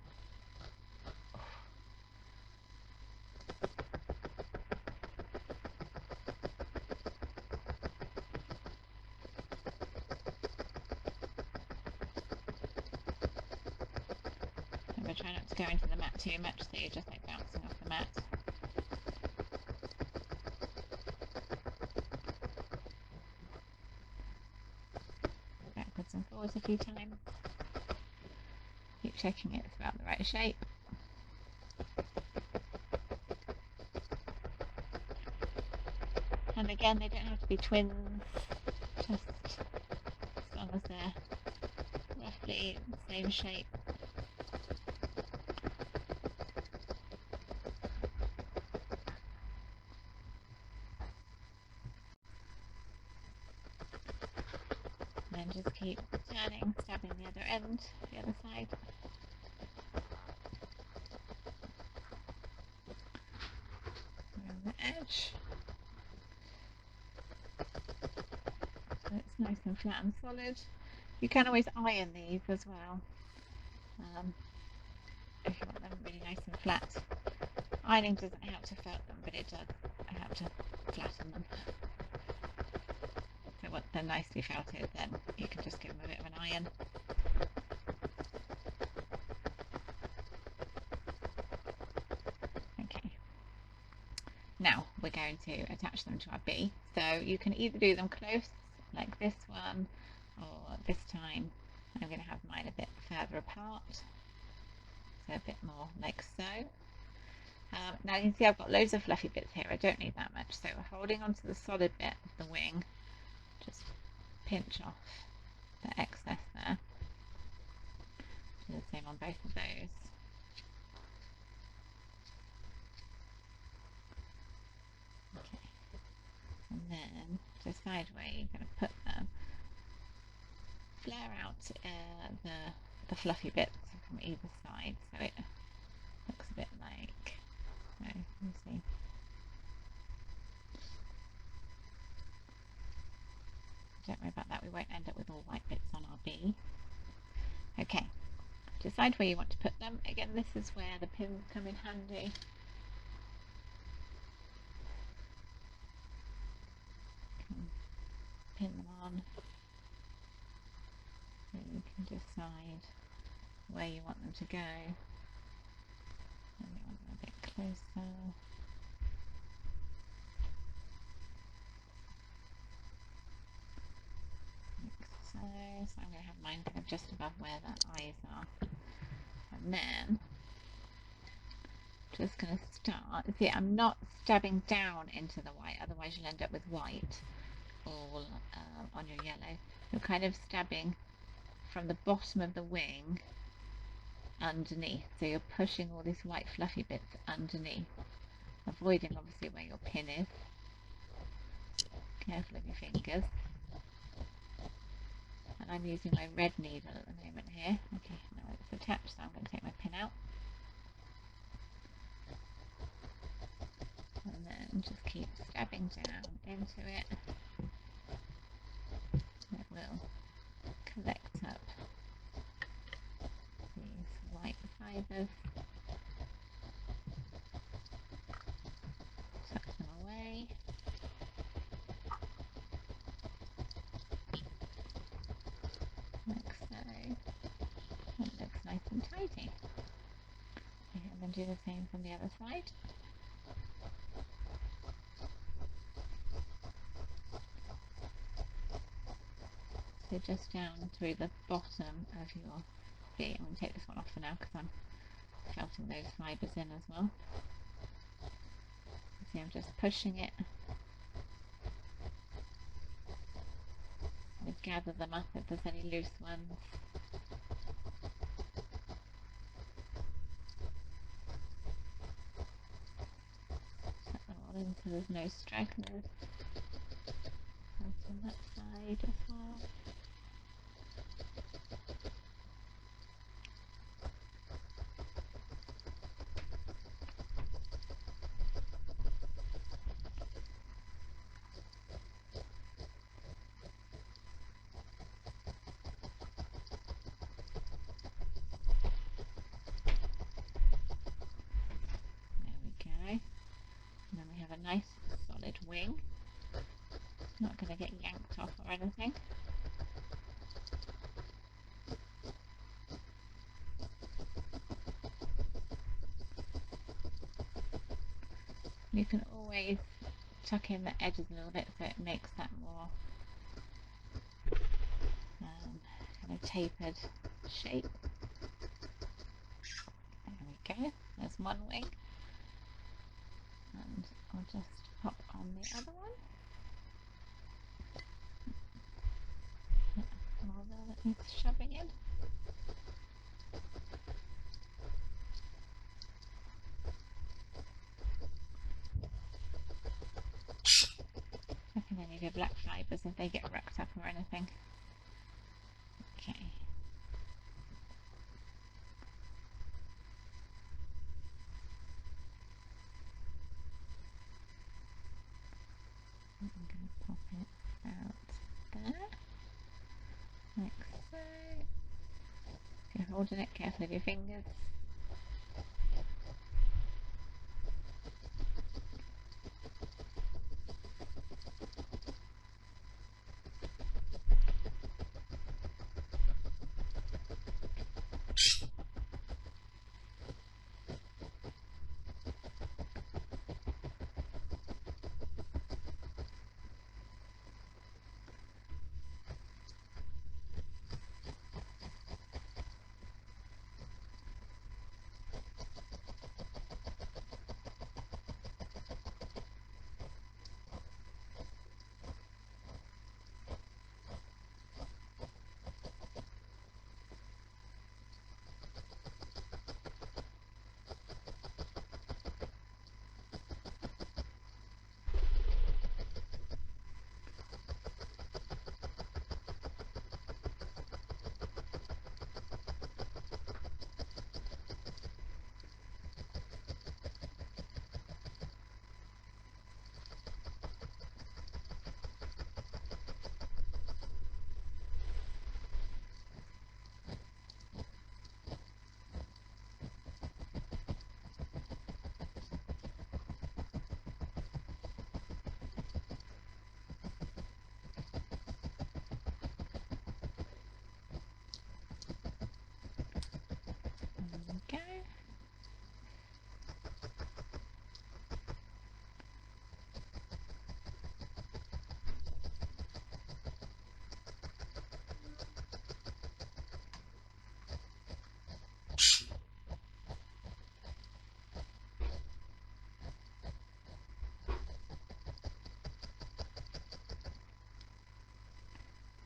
Remember, try not to go into the mat too much so you're just like bouncing off the mat. Backwards and forwards a few times. Keep checking it's about the right shape. And again, they don't have to be twins, just as long as they're roughly the same shape. And then just keep turning, stabbing the other end, the other side. Around the edge. So it's nice and flat and solid. You can always iron these as well, if you want them really nice and flat. Ironing doesn't help to felt them, but it does help to flatten them. So once they're nicely felted, then you can just give them a bit of an iron. Okay. Now we're going to attach them to our bee. So you can either do them close, like this one, or this time I'm going to have mine a bit further apart, so a bit more like so. Now you can see I've got loads of fluffy bits here. I don't need that much, so holding onto the solid bit of the wing, just pinch off the excess there. Do the same on both of those. Okay, and then decide where you're going to put them. Flare out the fluffy bits from either side, so it looks a bit like, so let me see. Don't worry about that, we won't end up with all white bits on our bee. Okay, decide where you want to put them. Again, this is where the pins come in handy. Pin them on, so you can decide where you want them to go. And you want them a bit closer. Like so. So I'm going to have mine kind of just above where the eyes are. And then just going to start. See, I'm not stabbing down into the white, otherwise you'll end up with white all on your yellow. You're kind of stabbing from the bottom of the wing underneath, so you're pushing all these white fluffy bits underneath, avoiding obviously where your pin is. Careful of your fingers. And I'm using my red needle at the moment here. Okay, now it's attached, so I'm going to take my pin out. And then just keep stabbing down into it. It will collect up these white fibres. Tuck them away. Like so. It looks nice and tidy. Okay, and then do the same from the other side. So just down through the bottom of your bee. I'm going to take this one off for now because I'm felting those fibres in as well. See, I'm just pushing it gather them up if there's any loose ones. Set them all in so there's no stragglers. And on that side as well. Nice solid wing. Not going to get yanked off or anything. You can always tuck in the edges a little bit so it makes that more kind of tapered shape. There we go. There's one wing. And I'll just pop on the other one. More there that needs shoving in. Checking any of your black fibres if they get wrapped up or anything. Okay. I'm going to pop it out there, like so. If you're holding it carefully with your fingers. Go.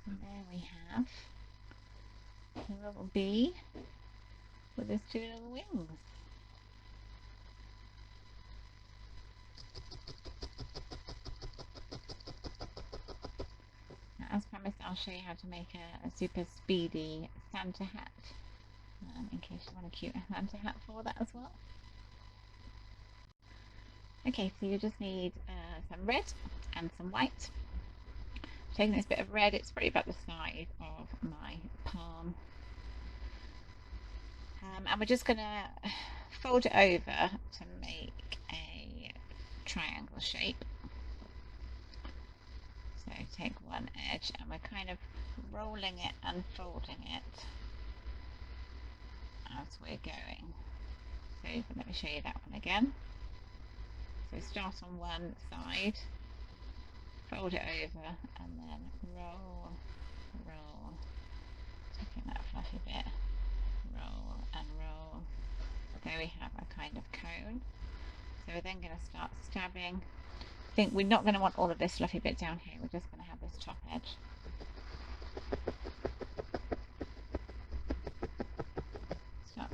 And there we have a little bee with his two little wings. Now, as promised, I'll show you how to make a super speedy Santa hat, in case you want a cute Santa hat for that as well. Okay, so you just need some red and some white. I'm taking this bit of red, it's probably about the size of my palm. And we're just going to fold it over to make a triangle shape. So take one edge and we're kind of rolling it and folding it as we're going. So let me show you that one again. So start on one side, fold it over and then roll, roll, taking that fluffy bit, roll and roll. There we have a kind of cone. So we're then going to start stabbing. I think we're not going to want all of this fluffy bit down here, we're just going to have this top edge.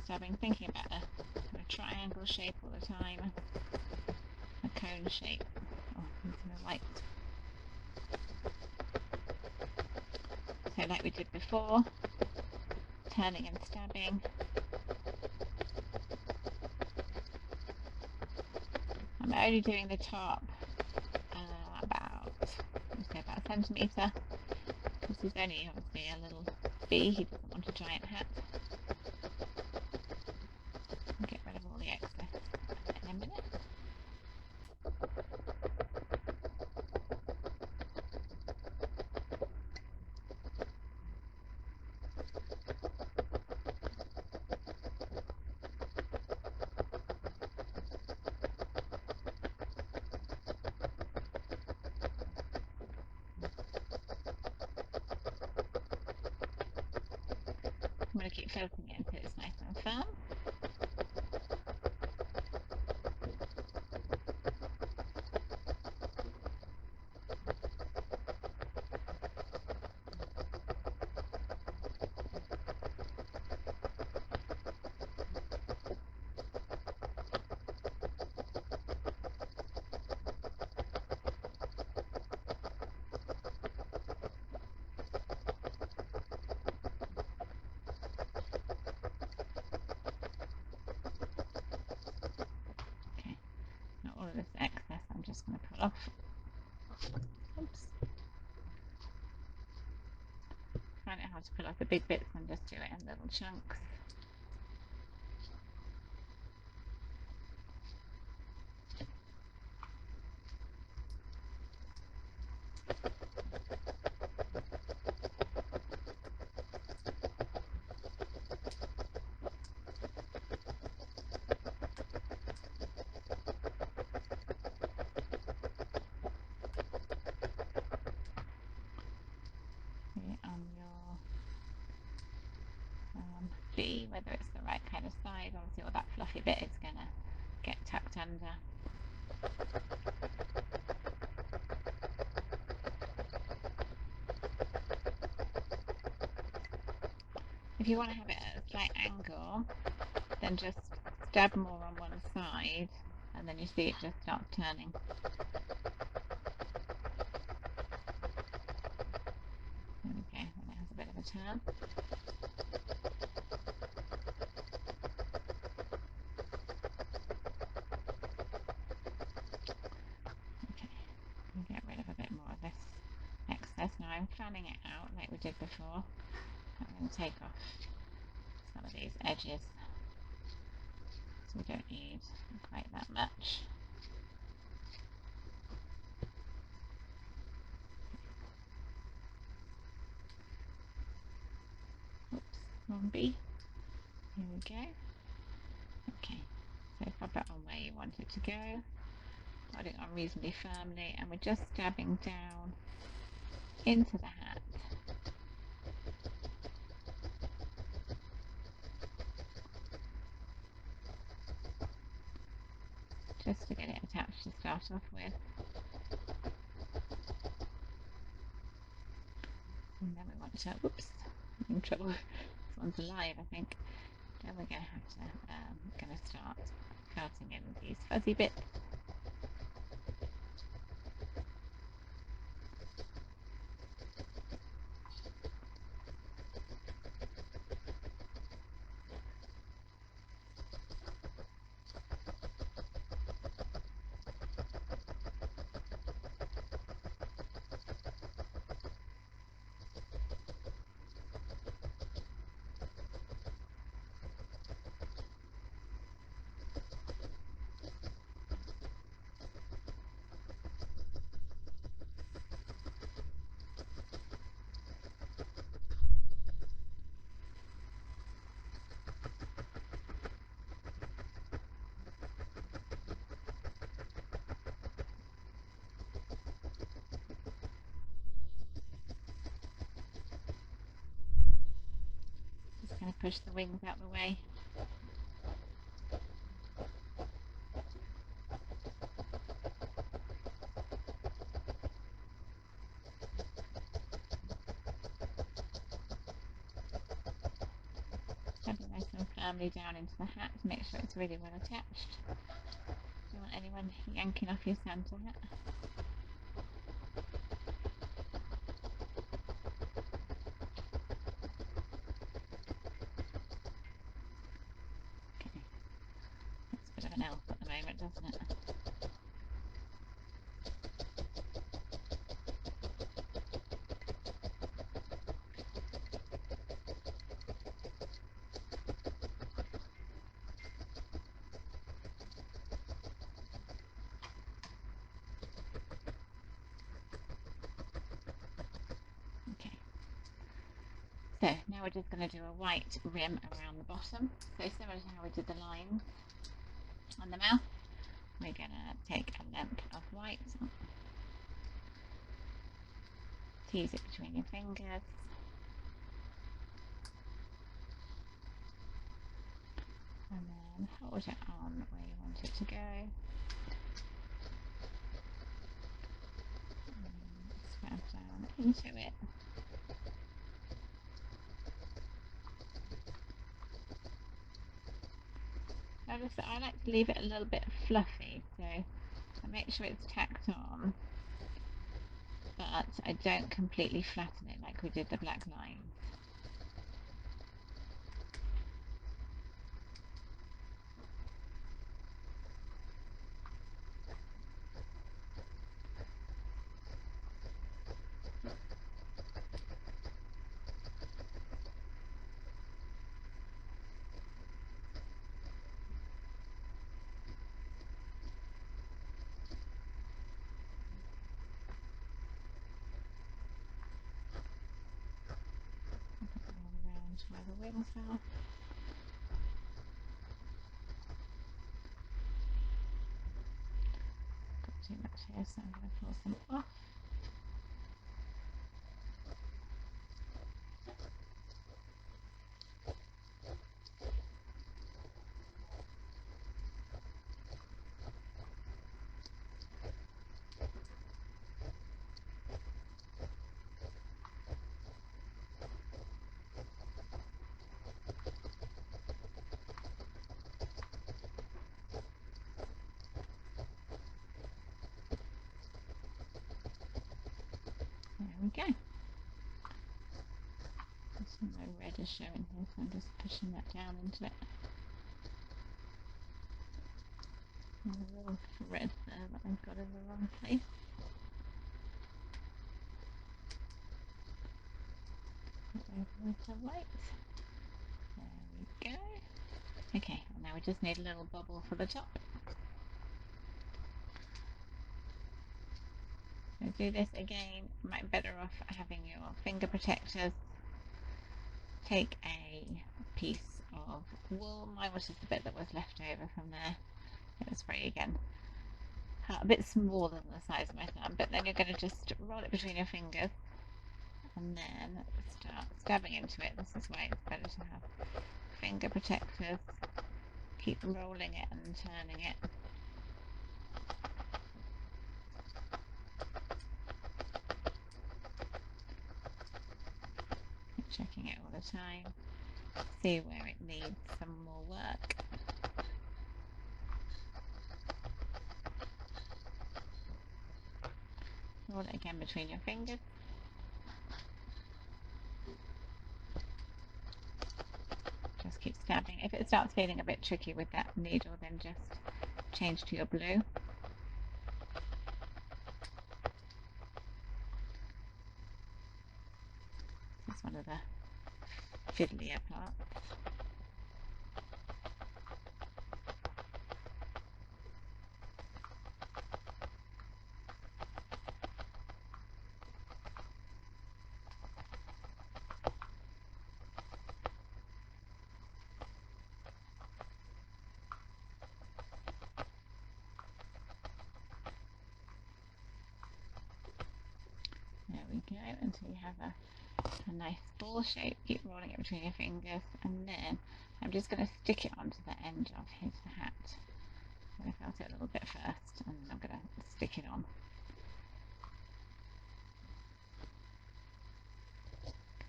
stabbing, thinking about a kind of triangle shape all the time, a cone shape, or using a light. So like we did before, turning and stabbing. I'm only doing the top about a centimetre. This is only obviously a little bee, he doesn't want a giant hat. I'll get rid of all the excess in a minute. I'm going to keep filtering it until it's nice and firm. All of this excess I'm just going to put off. Oops. Find it hard to pull off the big bits and just do it in little chunks. See whether it's the right kind of size. Obviously all that fluffy bit is going to get tucked under. If you want to have it at a slight angle, then just stab more on one side and then you see it just start turning. There we go, and it has a bit of a turn. Now I'm fanning it out like we did before. I'm going to take off some of these edges so we don't need quite that much. Oops, wrong bee. Here we go. Okay, so pop it on where you want it to go. Hold it on reasonably firmly and we're just stabbing down into the hat. Just to get it attached to start off with. And then we want to, whoops, I'm in trouble. This one's alive, I think. Then we're going to have to, start cutting in these fuzzy bits. Going to push the wings out the way. That'd be nice and firmly down into the hat to make sure it's really well attached. Don't want anyone yanking off your Santa hat. Okay, it's a bit of an elf at the moment, doesn't it? So now we're just going to do a white rim around the bottom. So similar to how we did the line on the mouth, we're going to take a lump of white, tease it between your fingers, and then hold it on where you want it to go. And spread down into it. I like to leave it a little bit fluffy, so I make sure it's tacked on, but I don't completely flatten it like we did the black line. Where the wings are. Got too much here, so I'm going to pull some off. There we go. Some no red is showing here, so I'm just pushing that down into it. There's a little thread there that I've got in the wrong place. With the white. There we go. Okay, and now we just need a little bubble for the top. So do this again. You might be better off having your finger protectors. Take a piece of wool. Mine was just the bit that was left over from there. It was very, again, a bit smaller than the size of my thumb, but then you're going to just roll it between your fingers and then start stabbing into it. This is why it's better to have finger protectors. Keep rolling it and turning it. Keep checking it all the time. See where it needs some more work. Roll it again between your fingers. Just keep stabbing. If it starts feeling a bit tricky with that needle, then just change to your blue. This is one of the fiddlier parts. There we go, until you have a nice ball shape. Keep rolling it between your fingers, and then I'm just going to stick it onto the end of his hat. I'm going to felt it a little bit first, and then I'm going to stick it on.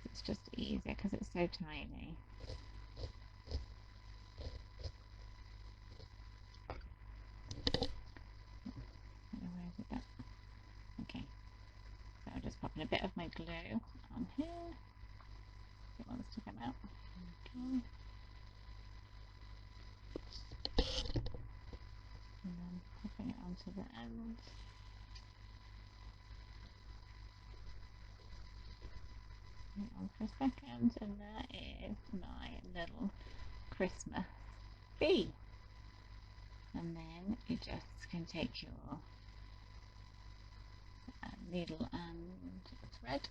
It's just easier because it's so tiny. dropping a bit of my glue on here. It wants to come out. Okay. And then popping it onto the end. Put it on for a second, and that is my little Christmas bee. And then you just can take your needle and thread.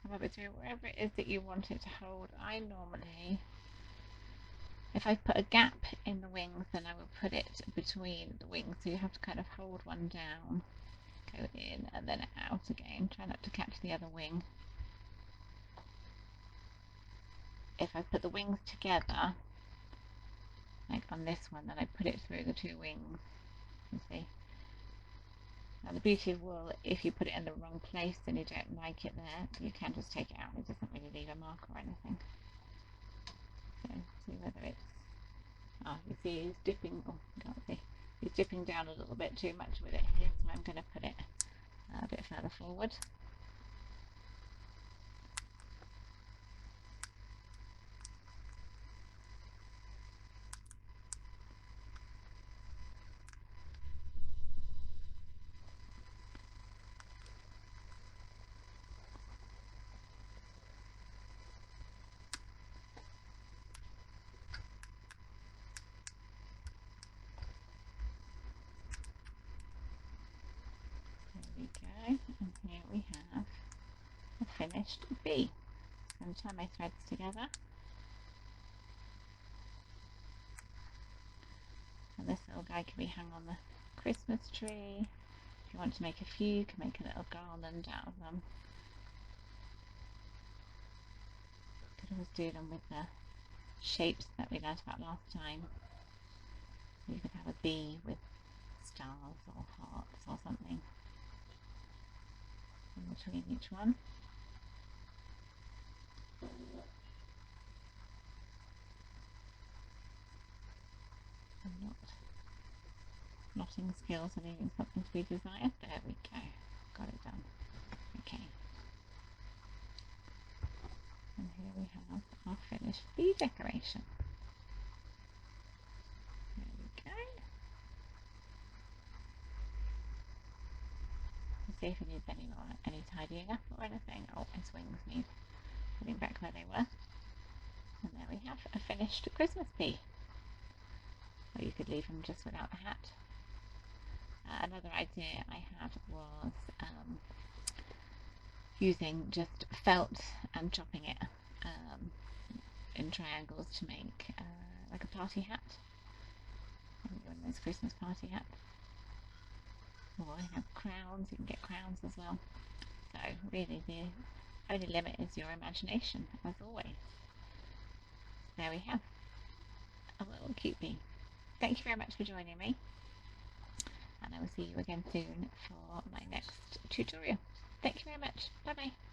Rub it through wherever it is that you want it to hold. I normally, if I put a gap in the wings, then I will put it between the wings, so you have to kind of hold one down, go in and then out again. Try not to catch the other wing. If I put the wings together, like on this one, then I put it through the two wings. You see? Now the beauty of wool, if you put it in the wrong place and you don't like it there, you can just take it out. It doesn't really leave a mark or anything. So see whether it's, you see he's dipping, oh you can't see, he's dipping down a little bit too much with it here, so I'm going to put it a bit further forward. There we go, and here we have a finished bee. I'm going to tie my threads together. And this little guy can be hung on the Christmas tree. If you want to make a few, you can make a little garland out of them. You could always do them with the shapes that we learned about last time. You could have a bee with stars or hearts or something in between each one. And knotting skills are leaving something to be desired. There we go. Got it done. Okay. And here we have our finished bee decoration. There we go. Let's see if it needs any tidying up or anything. Oh, its wings need putting back where they were. And there we have a finished Christmas bee. Or you could leave them just without the hat. Another idea I had was using just felt and chopping it in triangles to make like a party hat. One of those Christmas party hats. Or I have crowns, you can get crowns as well. So really the only limit is your imagination, as always. There we have a little cute bee. Thank you very much for joining me, and I will see you again soon for my next tutorial. Thank you very much. Bye bye.